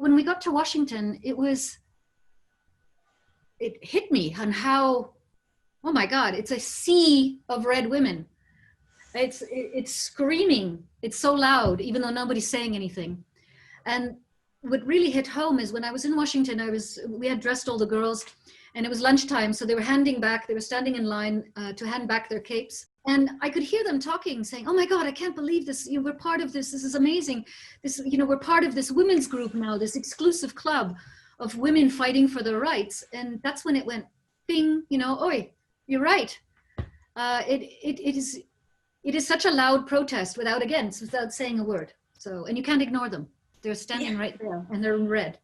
when we got to Washington, it hit me on how, oh my God, it's a sea of red women. It's screaming. It's so loud, even though nobody's saying anything. And what really hit home is when I was in Washington, we had dressed all the girls, and it was lunchtime. So they were standing in line to hand back their capes. And I could hear them talking, saying, oh my God, I can't believe this. We're part of this. This is amazing. We're part of this women's group now, this exclusive club of women fighting for their rights. And that's when it went, bing, oi, you're right. It is such a loud protest without saying a word. So, and you can't ignore them. They're standing right there, and they're in red.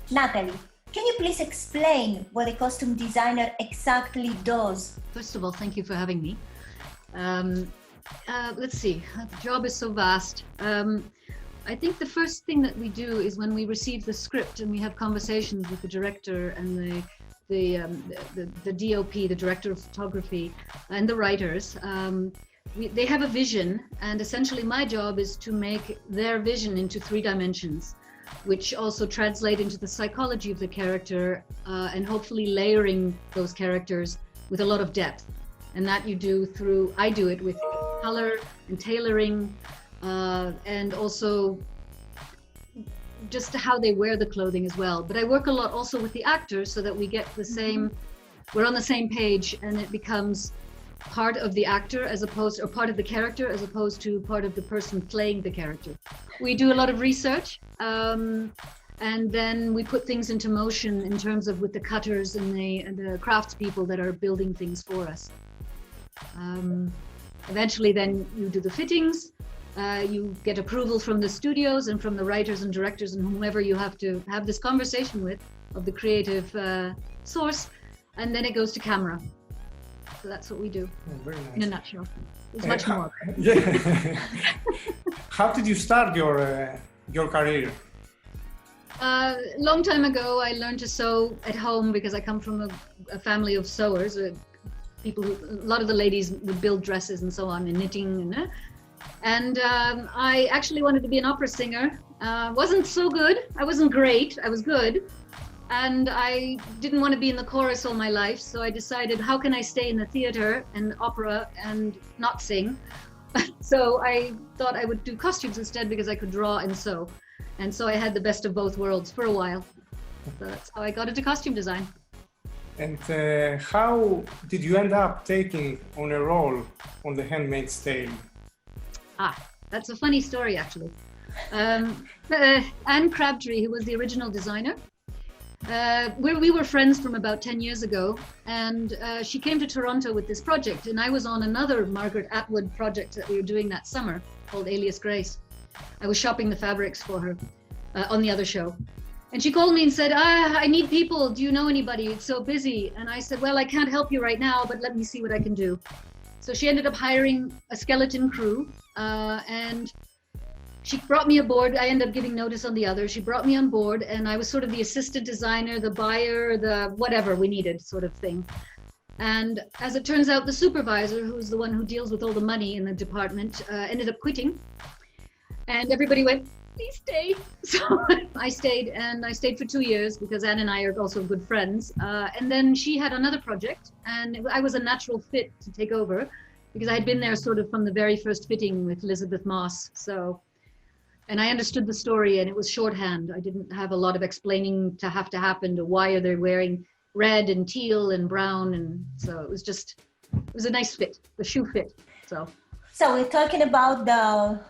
Natalie, can you please explain what a costume designer exactly does? First of all, thank you for having me. Let's see, the job is so vast. I think the first thing that we do is when we receive the script and we have conversations with the director and the DOP, the director of photography, and the writers. They have a vision, and essentially my job is to make their vision into 3 dimensions, which also translate into the psychology of the character, and hopefully layering those characters with a lot of depth. And that I do it with color and tailoring, and also just how they wear the clothing as well. But I work a lot also with the actors so that we get we're on the same page, and it becomes part of the actor or part of the character as opposed to part of the person playing the character. We do a lot of research, and then we put things into motion in terms of with the cutters and the craftspeople that are building things for us. Eventually then you do the fittings, you get approval from the studios and from the writers and directors and whomever you have to have this conversation with of the creative source, and then it goes to camera. So that's what we do. Very nice. In a nutshell. There's much more. Yeah. How did you start your career? Long time ago, I learned to sew at home because I come from a family of sewers. A lot of the ladies would build dresses and so on, and knitting, and I actually wanted to be an opera singer. Wasn't so good. I wasn't great. I was good. And I didn't want to be in the chorus all my life, so I decided, how can I stay in the theater and opera and not sing? So I thought I would do costumes instead because I could draw and sew. And so I had the best of both worlds for a while. So that's how I got into costume design. And how did you end up taking on a role on The Handmaid's Tale? That's a funny story, actually. Anne Crabtree, who was the original designer, we were friends from about 10 years ago, and she came to Toronto with this project, and I was on another Margaret Atwood project that we were doing that summer called Alias Grace. I was shopping the fabrics for her on the other show. And she called me and said, I need people. Do you know anybody? It's so busy. And I said, well, I can't help you right now, but let me see what I can do. So she ended up hiring a skeleton crew, and she brought me aboard. I ended up giving notice on the other. She brought me on board, and I was sort of the assistant designer, the buyer, the whatever we needed sort of thing. And as it turns out, the supervisor, who's the one who deals with all the money in the department, ended up quitting. And everybody went, please stay. So I stayed, and I stayed for 2 years because Anne and I are also good friends. And then she had another project, and I was a natural fit to take over because I had been there sort of from the very first fitting with Elizabeth Moss. And I understood the story, and it was shorthand. I didn't have a lot of explaining to happen to why are they wearing red and teal and brown, and so it was a nice fit, the shoe fit. So we're talking about the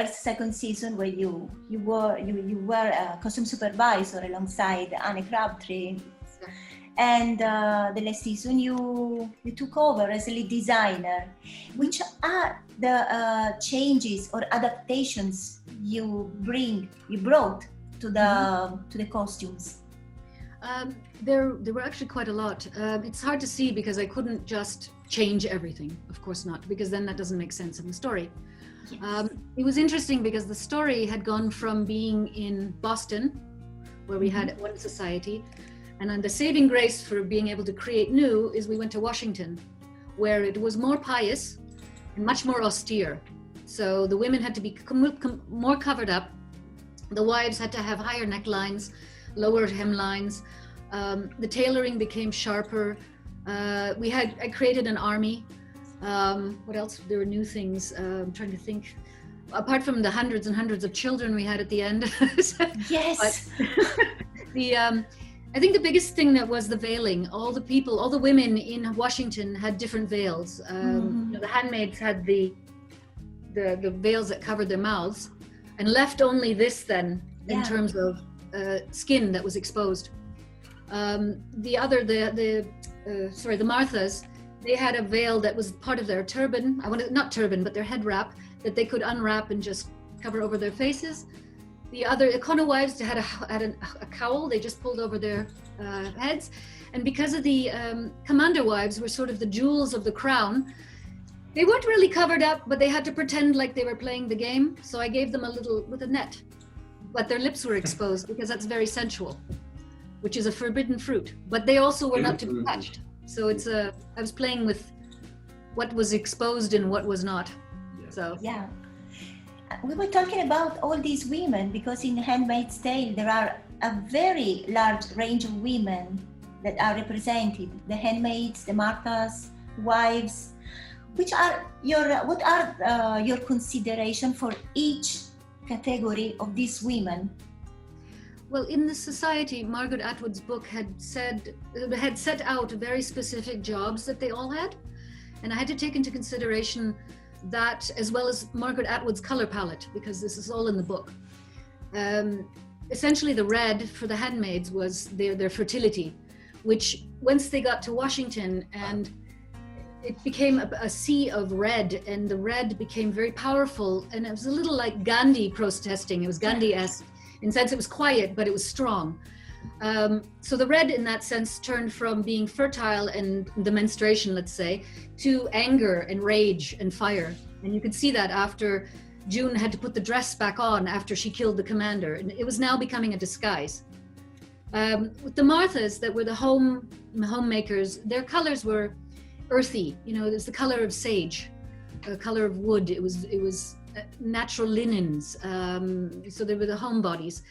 second season where you were a costume supervisor alongside Anne Crabtree, and the last season you took over as a lead designer. Which are the changes or adaptations you brought to the costumes? There were actually quite a lot. It's hard to see because I couldn't just change everything, of course not, because then that doesn't make sense in the story. Yes. It was interesting because the story had gone from being in Boston, where we had one society, and then the saving grace for being able to create new is we went to Washington, where it was more pious and much more austere. So the women had to be more covered up. The wives had to have higher necklines, lower hemlines. The tailoring became sharper. I created an army. What else? There were new things. I'm trying to think. Apart from the hundreds and hundreds of children we had at the end. Yes. I think the biggest thing that was the veiling. All the women in Washington had different veils. The handmaids had the veils that covered their mouths, and left only this then in terms of skin that was exposed. The Marthas, they had a veil that was part of their turban. Not turban, but their head wrap that they could unwrap and just cover over their faces. The other Econo wives had a cowl they just pulled over their heads. And because of the commander wives were sort of the jewels of the crown, they weren't really covered up, but they had to pretend like they were playing the game. So I gave them a little with a net, but their lips were exposed because that's very sensual, which is a forbidden fruit. But they also were not to be touched. So I was playing with what was exposed and what was not. So yeah. We were talking about all these women because in Handmaid's Tale there are a very large range of women that are represented. The handmaids, the Marthas, wives. What are your consideration for each category of these women? Well, in the society, Margaret Atwood's book had set out very specific jobs that they all had, and I had to take into consideration that, as well as Margaret Atwood's color palette, because this is all in the book. Essentially, the red for the handmaids was their fertility, which once they got to Washington, and it became a sea of red, and the red became very powerful, and it was a little like Gandhi protesting. It was Gandhi-esque in the sense it was quiet, but it was strong. So the red in that sense turned from being fertile and the menstruation, let's say, to anger and rage and fire. And you could see that after June had to put the dress back on after she killed the commander. And it was now becoming a disguise. With the Marthas that were the homemakers, their colors were earthy. You know, it was the color of sage, the color of wood. It was natural linens. So they were the homebodies.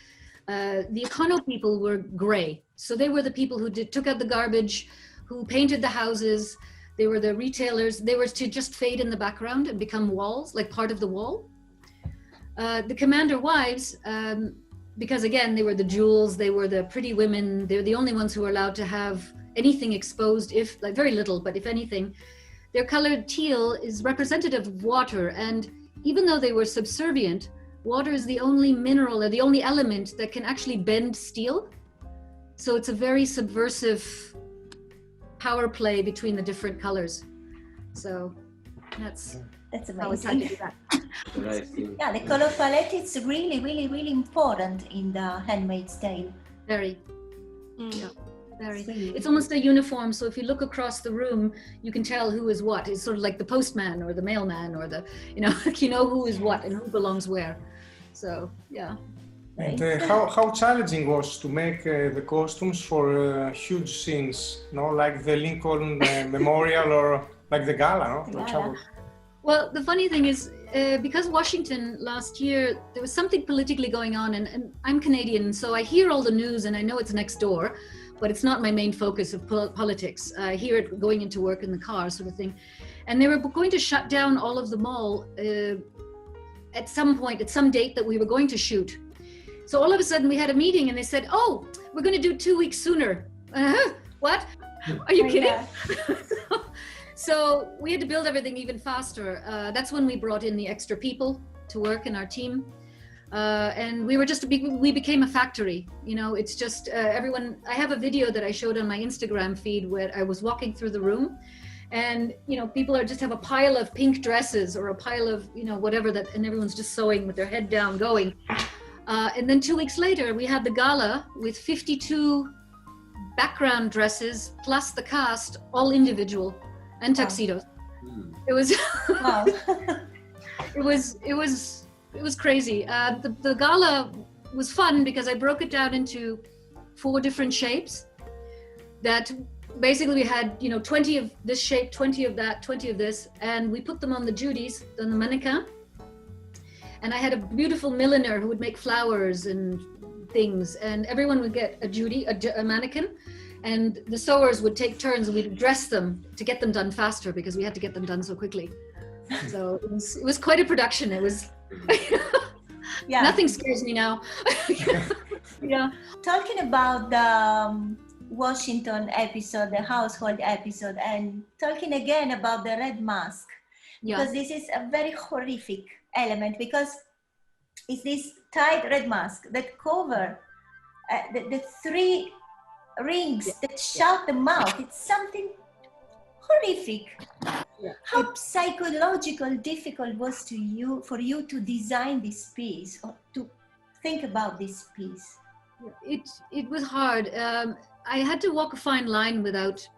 The Econo people were gray. So they were the people who took out the garbage, who painted the houses. They were the retailers. They were to just fade in the background and become walls, like part of the wall. The commander wives, because again, they were the jewels, they were the pretty women. They're the only ones who were allowed to have anything exposed, if like very little, but if anything. Their colored teal is representative of water. And even though they were subservient, water is the only mineral or the only element that can actually bend steel. So it's a very subversive power play between the different colors. So that's amazing. Yeah, the color palette is really, really, really important in the Handmaid's Tale. Very. Yeah. Very. It's almost a uniform, so if you look across the room, you can tell who is what. It's sort of like the postman or the mailman or the, you know who is what and who belongs where. So, yeah. And how challenging was to make the costumes for huge scenes, like the Lincoln Memorial or like the Gala, for example? Well, the funny thing is, because Washington last year, there was something politically going on, and I'm Canadian, so I hear all the news and I know it's next door, but it's not my main focus of politics. I hear it going into work in the car sort of thing. And they were going to shut down all of the mall at some point, at some date that we were going to shoot. So all of a sudden we had a meeting and they said, oh, we're going to do 2 weeks sooner. What? Are you kidding? So we had to build everything even faster. That's when we brought in the extra people to work in our team. And we became a factory. It's just everyone. I have a video that I showed on my Instagram feed where I was walking through the room, and people just have a pile of pink dresses or a pile of whatever that, and everyone's just sewing with their head down, going. And then 2 weeks later, we had the gala with 52 background dresses plus the cast, all individual, and tuxedos. Wow. It was. Wow. It was crazy. The gala was fun because I broke it down into 4 different shapes. That basically we had 20 of this shape, 20 of that, 20 of this, and we put them on the Judies, on the mannequin. And I had a beautiful milliner who would make flowers and things, and everyone would get a Judy, a mannequin, and the sewers would take turns and we'd dress them to get them done faster because we had to get them done so quickly. So it was quite a production. It was yeah. Nothing scares me now. Yeah. Talking about the Washington episode, the household episode, and talking again about the red mask, because this is a very horrific element, because it's this tight red mask that cover the 3 rings that shut the mouth. It's something horrific. How psychological difficult was for you to design this piece or to think about this piece? It was hard. I had to walk a fine line without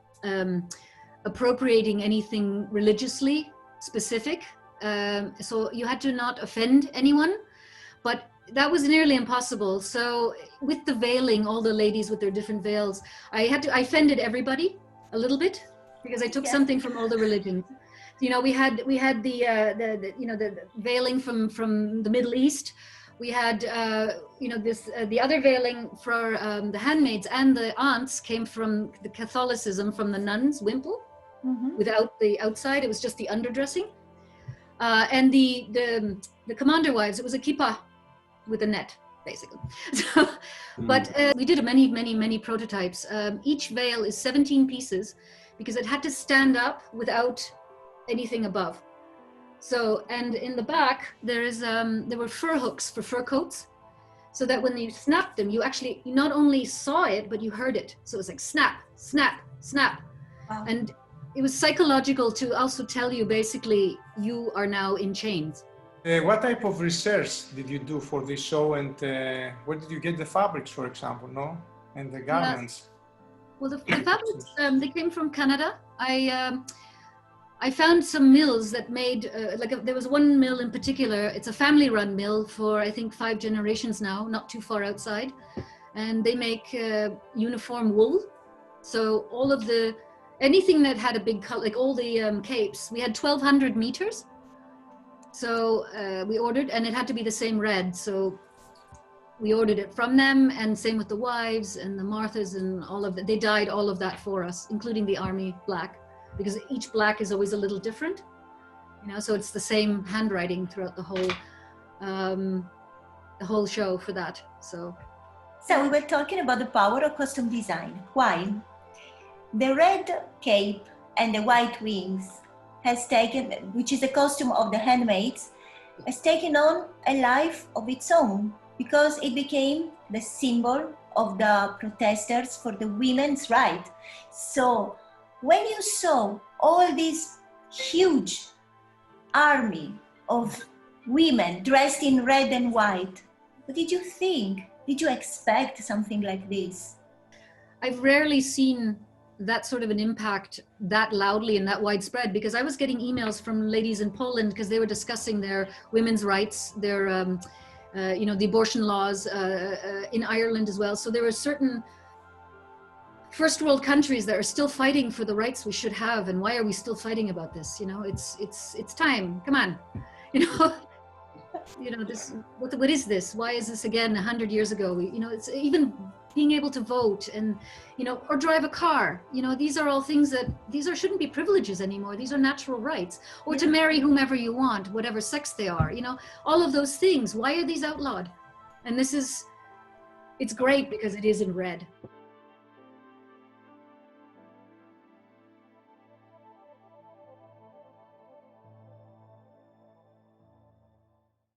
appropriating anything religiously specific. So you had to not offend anyone, but that was nearly impossible. So with the veiling, all the ladies with their different veils, I offended everybody a little bit because I took something from all the religions. We had the veiling from the Middle East. We had the other veiling for the handmaids and the aunts came from the Catholicism, from the nuns' wimple, without the outside. It was just the underdressing. And the commander wives, it was a kippah with a net, basically. So, but we did many prototypes. Each veil is 17 pieces because it had to stand up without anything above. So, and in the back there were fur hooks for fur coats, so that when you snapped them, you not only saw it but you heard it. So it was like snap, snap, snap. Wow. And it was psychological to also tell you basically you are now in chains. What type of research did you do for this show, and where did you get the fabrics, for example, and the garments? Well, the fabrics, they came from Canada. I found some mills that made, there was one mill in particular, it's a family-run mill for, I think, 5 generations now, not too far outside. And they make uniform wool. So all of anything that had a big color, like all the capes, we had 1,200 meters. So we ordered, and it had to be the same red. So we ordered it from them, and same with the wives and the Marthas and all of that. They dyed all of that for us, including the army black, because each black is always a little different, so it's the same handwriting throughout the whole show for that. So we were talking about the power of costume design. Why? The red cape and the white wings which is the costume of the handmaids, has taken on a life of its own, because it became the symbol of the protesters for the women's right. So when you saw all this huge army of women dressed in red and white, what did you think? Did you expect something like this? I've rarely seen that sort of an impact that loudly and that widespread, because I was getting emails from ladies in Poland because they were discussing their women's rights, their the abortion laws in Ireland as well. So there were certain first world countries that are still fighting for the rights we should have, and why are we still fighting about this? It's time. Come on, this. What is this? Why is this again 100 years ago? It's even being able to vote and or drive a car. These are all things that shouldn't be privileges anymore. These are natural rights. Or to marry whomever you want, whatever sex they are. All of those things. Why are these outlawed? And it's great because it is in red.